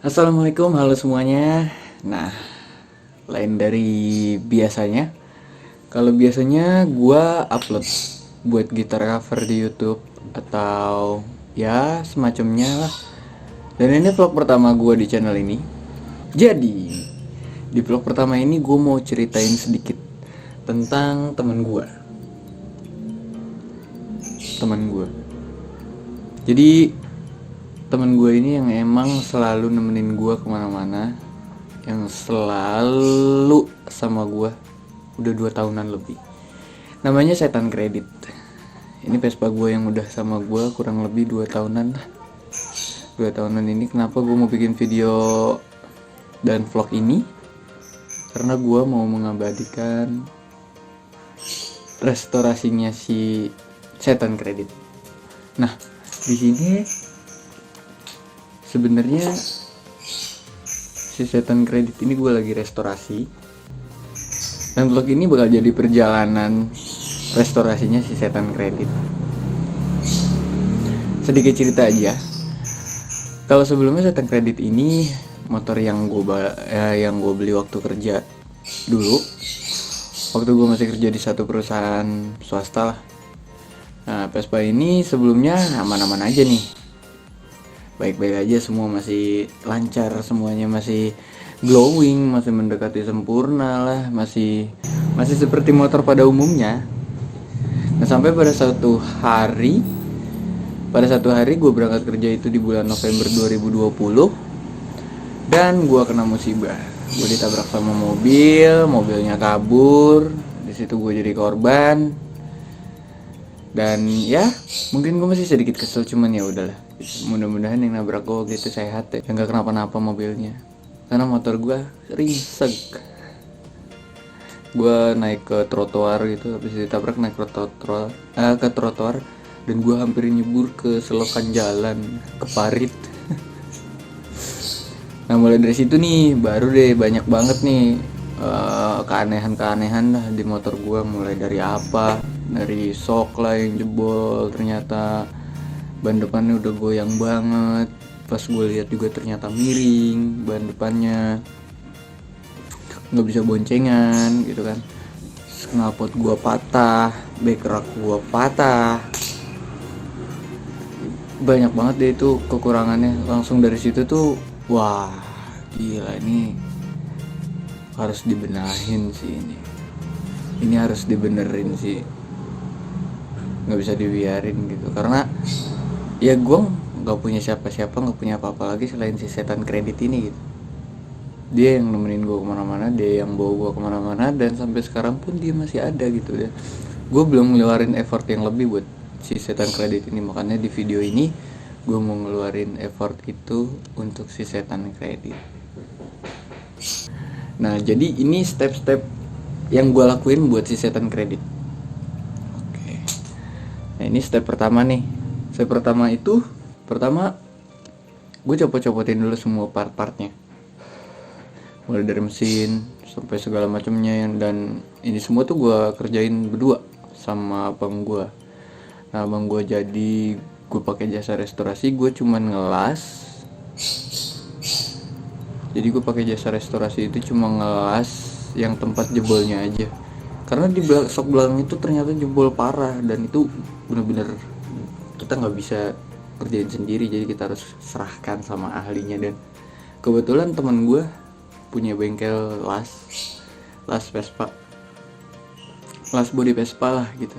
Assalamualaikum, halo semuanya. Nah, lain dari biasanya. Kalau biasanya gua upload buat gitar cover di YouTube atau ya semacamnya lah. Dan ini vlog pertama gua di channel ini. Jadi, di vlog pertama ini gue mau ceritain sedikit tentang teman gua. Teman gua. Jadi temen gue ini yang emang selalu nemenin gue kemana-mana, yang selalu sama gue udah 2 tahunan lebih. Namanya Setan Kredit. Ini Vespa gue yang udah sama gue kurang lebih 2 tahunan lah. 2 tahunan ini kenapa gue mau bikin video dan vlog ini? Karena gue mau mengabadikan restorasinya si Setan Kredit. Nah, di sini sebenarnya si Setan Kredit ini gue lagi restorasi, dan vlog ini bakal jadi perjalanan restorasinya si Setan Kredit. Sedikit cerita aja. Kalau sebelumnya Setan Kredit ini motor yang gue beli waktu kerja dulu. Waktu gue masih kerja di satu perusahaan swasta lah. Nah, Vespa ini sebelumnya aman-aman aja nih. Baik-baik aja, semua masih lancar, semuanya masih glowing, masih mendekati sempurna lah, masih seperti motor pada umumnya. Nah, sampai pada satu hari gue berangkat kerja itu di bulan November 2020, dan gue kena musibah. Gue ditabrak sama mobilnya kabur. Di situ gue jadi korban. Dan ya, mungkin gue masih sedikit kesel, cuman ya udahlah. Mudah-mudahan yang nabrak gue waktu itu sehat ya, yang gak kenapa-napa mobilnya. Karena motor gue ringsek. Gue naik ke trotoar gitu, habis ditabrak naik ke trotoar, dan gue hampir nyebur ke selokan jalan, ke parit. Nah, mulai dari situ nih baru deh banyak banget nih keanehan lah di motor gue. Mulai dari sok lah yang jebol, ternyata ban depannya udah goyang banget. Pas gue lihat juga ternyata miring ban depannya, nggak bisa boncengan gitu kan. Knalpot gue patah, backrack gue patah, banyak banget deh itu kekurangannya. Langsung dari situ tuh wah gila, ini harus dibenahin sih, ini harus dibenerin sih, nggak bisa dibiarin gitu. Karena ya gue nggak punya siapa-siapa, nggak punya apa-apa lagi selain si Setan Kredit ini gitu. Dia yang nemenin gue kemana-mana, dia yang bawa gue kemana-mana, dan sampai sekarang pun dia masih ada gitu ya. Gue belum ngeluarin effort yang lebih buat si Setan Kredit ini, makanya di video ini gue mau ngeluarin effort itu untuk si Setan Kredit. Nah, jadi ini step-step yang gue lakuin buat si Setan Kredit. Oke. Nah, ini step pertama nih. Step pertama itu, gue copot-copotin dulu semua part-partnya, mulai dari mesin sampai segala macamnya. Dan ini semua tuh gue kerjain berdua sama abang gue. Nah, abang gue jadi gue pakai jasa restorasi, gue cuman ngelas. Jadi gue pakai jasa restorasi itu cuma ngelas yang tempat jebolnya aja, karena di sok belakang itu ternyata jebol parah, dan itu bener-bener kita nggak bisa kerjain sendiri, jadi kita harus serahkan sama ahlinya. Dan kebetulan teman gue punya bengkel las Vespa, las body Vespa lah gitu,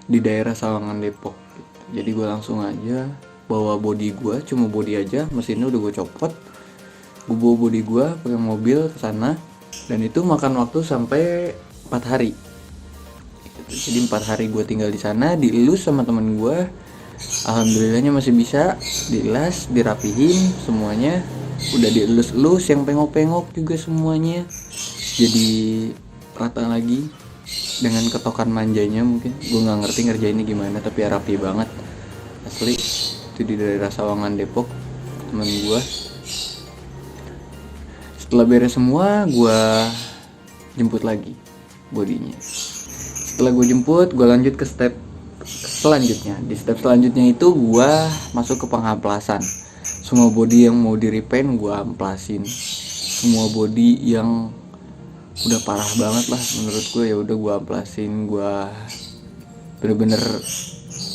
di daerah Sawangan Depok. Jadi gue langsung aja bawa body gue, cuma body aja, mesinnya udah gue copot. Gue bawa body gue pakai mobil ke sana, dan itu makan waktu sampai 4 hari. Jadi 4 hari gue tinggal di sana, dielus sama temen gue. Alhamdulillahnya masih bisa dilas, dirapihin semuanya, udah dielus-elus, yang pengok-pengok juga semuanya jadi rata lagi dengan ketokan manjanya. Mungkin gue nggak ngerti ngerjainnya gimana, tapi rapi banget asli. Itu di daerah Sawangan Depok temen gue. Setelah beres semua, gue jemput lagi bodinya. Setelah gue jemput, gue lanjut ke step selanjutnya. Di step selanjutnya itu gue masuk ke penghamplasan. Semua body yang mau di repaint gue amplasin. Semua body yang udah parah banget lah menurut gue, ya udah gue amplasin. Gue bener-bener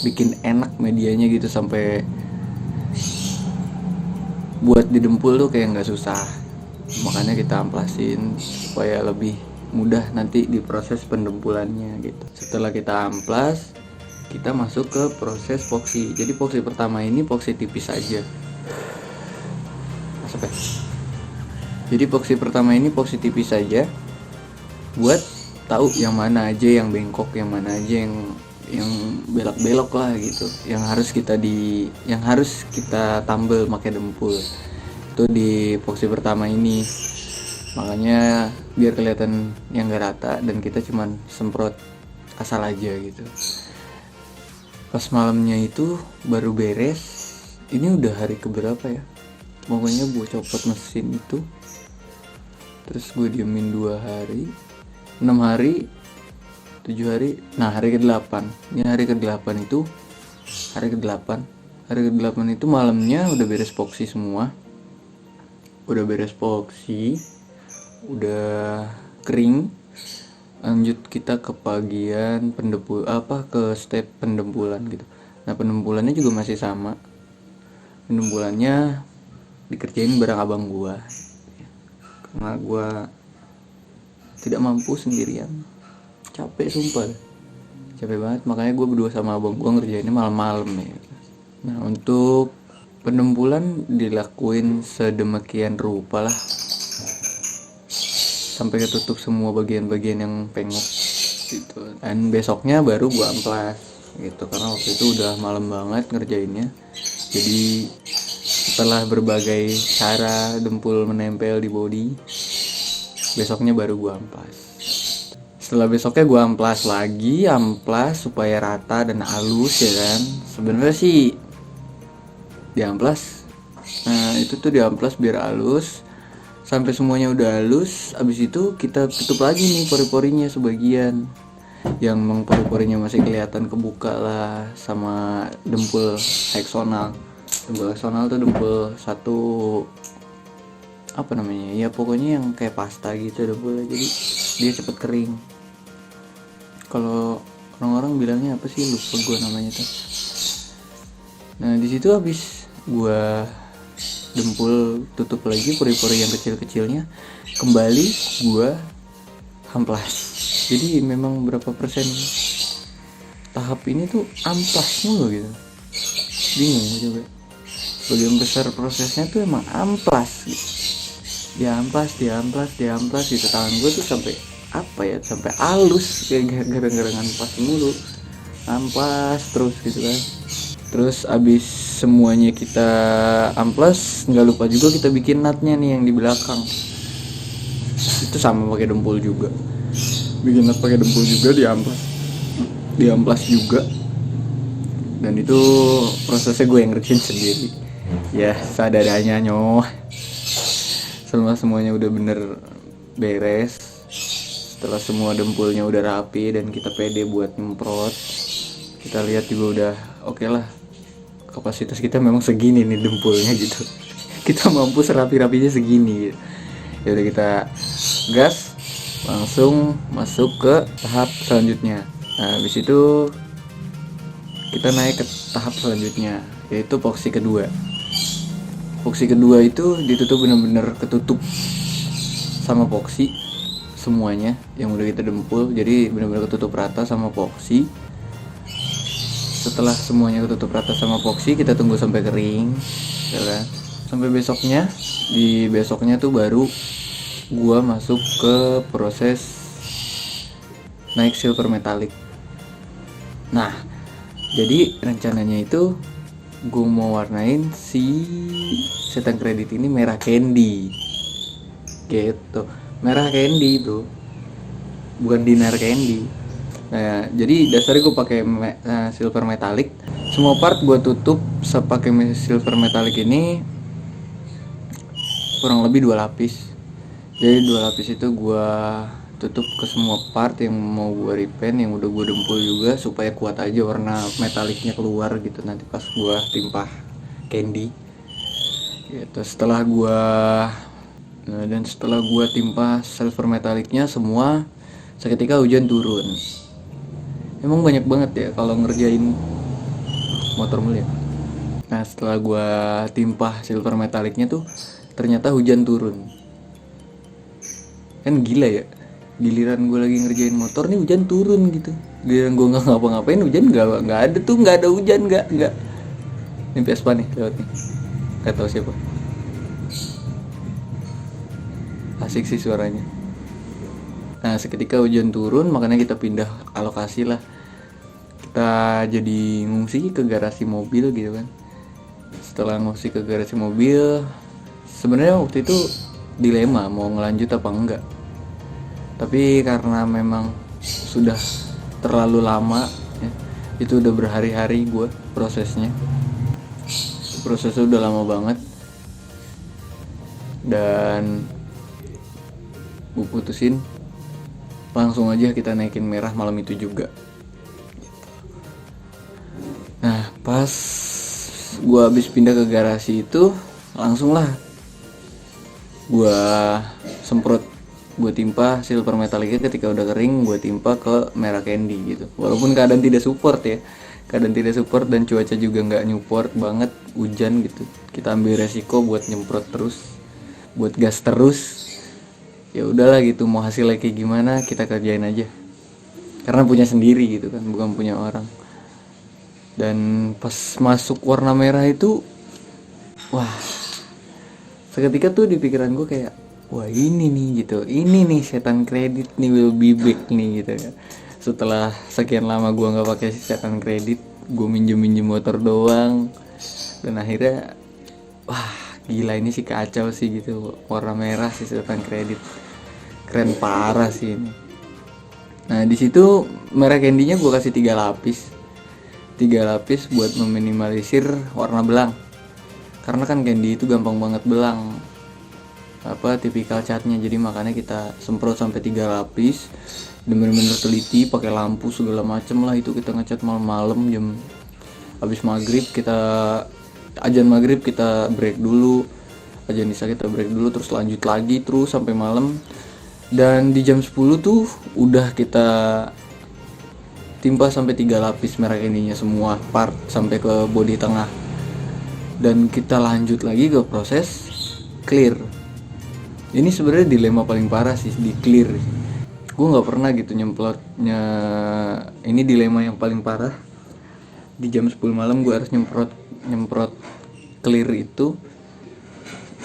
bikin enak medianya gitu, sampai buat didempul tuh kayak nggak susah. Makanya kita amplasin supaya lebih mudah nanti di proses pendempulannya gitu. Setelah kita amplas, kita masuk ke proses epoxy. Jadi epoxy pertama ini epoxy tipis aja. Masuk ya. Jadi epoxy pertama ini epoxy tipis saja, buat tahu yang mana aja yang bengkok, yang mana aja yang belok-belok lah gitu, yang harus kita tambal pakai dempul. Itu di epoxy pertama ini. Makanya biar kelihatan yang gak rata, dan kita cuman semprot asal aja gitu. Pas malamnya itu baru beres. Ini udah hari keberapa ya, pokoknya gue copot mesin itu, terus gue diemin 2 hari, 6 hari, 7 hari. Nah hari ke-8, ini hari ke-8 itu, hari ke-8 itu malamnya udah beres epoxy semua. Udah beres epoxy, udah kering. Lanjut kita ke bagian ke step pendempulan gitu. Nah pendempulannya juga masih sama. Pendempulannya dikerjain bareng abang gua, karena gua tidak mampu sendirian. Capek sumpah, capek banget. Makanya gue berdua sama abang gue ngerjainnya malam-malam ya. Nah untuk pendempulan dilakuin sedemikian rupa lah, sampai ketutup semua bagian-bagian yang pengok gitu. Dan besoknya baru gue amplas gitu, karena waktu itu udah malam banget ngerjainnya. Jadi setelah berbagai cara dempul menempel di body, besoknya baru gue amplas. Setelah besoknya gue amplas lagi, amplas supaya rata dan halus ya kan. Sebenarnya sih diamplas, nah itu tuh diamplas biar halus sampai semuanya udah halus. Abis itu kita tutup lagi nih pori-porinya sebagian, yang memang pori-porinya masih kelihatan kebuka lah sama dempul hexonal. Dempul hexonal tuh dempul satu, apa namanya ya, pokoknya yang kayak pasta gitu dempulnya, jadi dia cepet kering. Kalau orang-orang bilangnya apa sih, lupa gue namanya tuh. Nah di situ habis gue dempul, tutup lagi pori-pori yang kecil-kecilnya, kembali gue amplas. Jadi memang berapa persen tahap ini tuh amplas mulu gitu. Bingung juga. Bagian besar prosesnya tuh emang amplas gitu. Diamplas gitu. Tangan gue tuh sampai sampai halus kayak gara-gara ampas mulu, ampas terus gitu kan. Terus abis semuanya kita amplas, nggak lupa juga kita bikin nutnya nih yang di belakang. Itu sama pakai dempul juga, bikin nut pakai dempul juga, diamplas juga. Dan itu prosesnya gue yang ngerjain sendiri ya, seadanya nyoh. Semuanya udah bener beres, setelah semua dempulnya udah rapi dan kita pede buat memprot, kita lihat juga udah oke lah, kapasitas kita memang segini nih dempulnya gitu. Kita mampu serapi-rapinya segini gitu. Ya udah kita gas, langsung masuk ke tahap selanjutnya. Nah habis itu kita naik ke tahap selanjutnya, yaitu epoxy kedua. Epoxy kedua itu ditutup, bener-bener ketutup sama epoxy semuanya yang udah kita dempul, jadi benar-benar ketutup rata sama epoxy. Setelah semuanya ketutup rata sama epoxy, kita tunggu sampai kering ya kan? Sampai besoknya. Di besoknya tuh baru gua masuk ke proses naik silver metallic. Nah jadi rencananya itu gua mau warnain si setan kredit ini merah candy gitu. Merah candy bro, bukan dinar candy. Nah jadi dasarnya gue pakai silver metallic. Semua part gue tutup pakai silver metallic ini kurang lebih 2 lapis. Jadi 2 lapis itu gue tutup ke semua part yang mau gue repaint, yang udah gue dempul juga, supaya kuat aja warna metaliknya keluar gitu nanti pas gue timpah candy. gitu. Dan setelah gua timpa silver metaliknya semua, seketika hujan turun. Emang banyak banget ya kalau ngerjain motor melihat. Nah setelah gua timpa silver metaliknya tuh ternyata hujan turun. Kan gila ya, giliran gue lagi ngerjain motor nih hujan turun gitu. Giliran gue nggak ngapa-ngapain hujan nggak ada tuh, nggak ada hujan, nggak. Ini Vespa nih lewat nih, nggak tahu siapa. Asik sih suaranya. Nah seketika hujan turun makanya kita pindah alokasi lah, kita jadi ngungsi ke garasi mobil gitu kan. Setelah ngungsi ke garasi mobil, sebenarnya waktu itu dilema mau ngelanjut apa enggak, tapi karena memang sudah terlalu lama ya, itu udah berhari-hari gue prosesnya udah lama banget, dan gue putusin langsung aja kita naikin merah malam itu juga. Nah pas gue habis pindah ke garasi itu langsung lah gue semprot, gue timpa silver metaliknya. Ketika udah kering gue timpa ke merah candy gitu. Walaupun keadaan tidak support dan cuaca juga nggak support banget, hujan gitu. Kita ambil resiko buat nyemprot terus, buat gas terus. Ya udahlah gitu, mau hasilnya kayak gimana kita kerjain aja, karena punya sendiri gitu kan, bukan punya orang. Dan pas masuk warna merah itu, wah, seketika tuh di pikiran gue kayak, wah ini nih gitu, ini nih setan kredit nih, will be back nih gitu ya. Setelah sekian lama gue nggak pakai setan kredit, gue minjem motor doang, dan akhirnya, wah gila ini sih kacau sih gitu, warna merah sih setan kredit, keren parah sih ini. Nah di situ merah candy-nya gue kasih 3 lapis buat meminimalisir warna belang. Karena kan candy itu gampang banget belang, tipikal catnya. Jadi makanya kita semprot sampai 3 lapis dan bener-bener teliti, pakai lampu segala macem lah. Itu kita ngecat malam-malam, jam habis maghrib, ajan maghrib kita break dulu, ajan isya kita break dulu, terus lanjut lagi terus sampai malam. Dan di jam 10 tuh udah kita timpa sampai 3 lapis merah ininya semua part sampai ke bodi tengah. Dan kita lanjut lagi ke proses clear. Ini sebenarnya dilema paling parah sih di clear. Gue nggak pernah gitu nyemprotnya. Ini dilema yang paling parah. Di jam 10 malam gue harus nyemprot clear itu.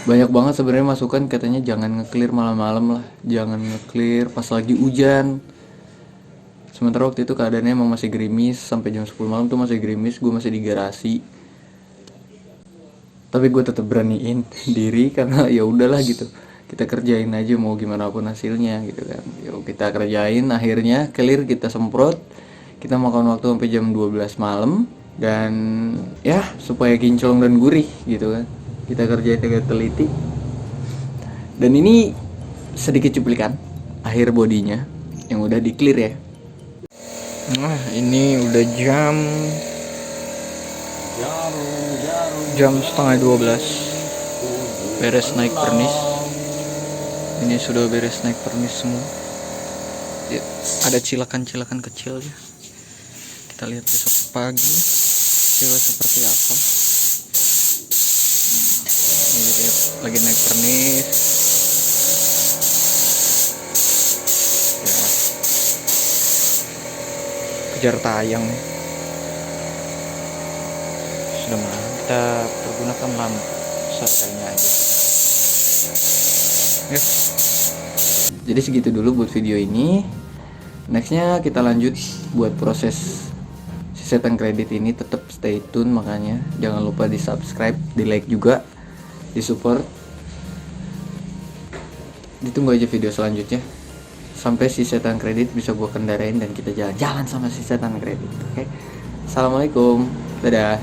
Banyak banget sebenarnya masukan, katanya jangan nge-clear malam-malam lah, jangan nge-clear pas lagi hujan. Sementara waktu itu keadaannya emang masih gerimis, sampai jam 10 malam tuh masih gerimis, gue masih di garasi. Tapi gue tetap beraniin diri karena ya udahlah gitu, kita kerjain aja mau gimana pun hasilnya gitu kan. Yuk kita kerjain, akhirnya clear kita semprot. Kita makan waktu sampai jam 12 malam, dan ya supaya kinclong dan gurih gitu kan, kita kerjain dengan teliti. Dan ini sedikit cuplikan akhir bodinya yang udah di clear ya. Nah ini udah jam setengah 12, beres naik pernis. Ini sudah beres naik pernis semua ya, ada cilakan kecil ya. Kita lihat besok pagi hasilnya seperti apa. Ini lihat lagi naik pernis ya, kejar tayang nih. Sudah mulai kita pergunakan lampu seadanya aja ya. Jadi segitu dulu buat video ini. Nextnya kita lanjut buat proses si setan kredit ini. Tetap stay tune, makanya jangan lupa di subscribe, di like juga, di support. Ditunggu aja video selanjutnya sampai si setan kredit bisa gue kendarain dan kita jalan-jalan sama si setan kredit. Oke, assalamualaikum, dadah.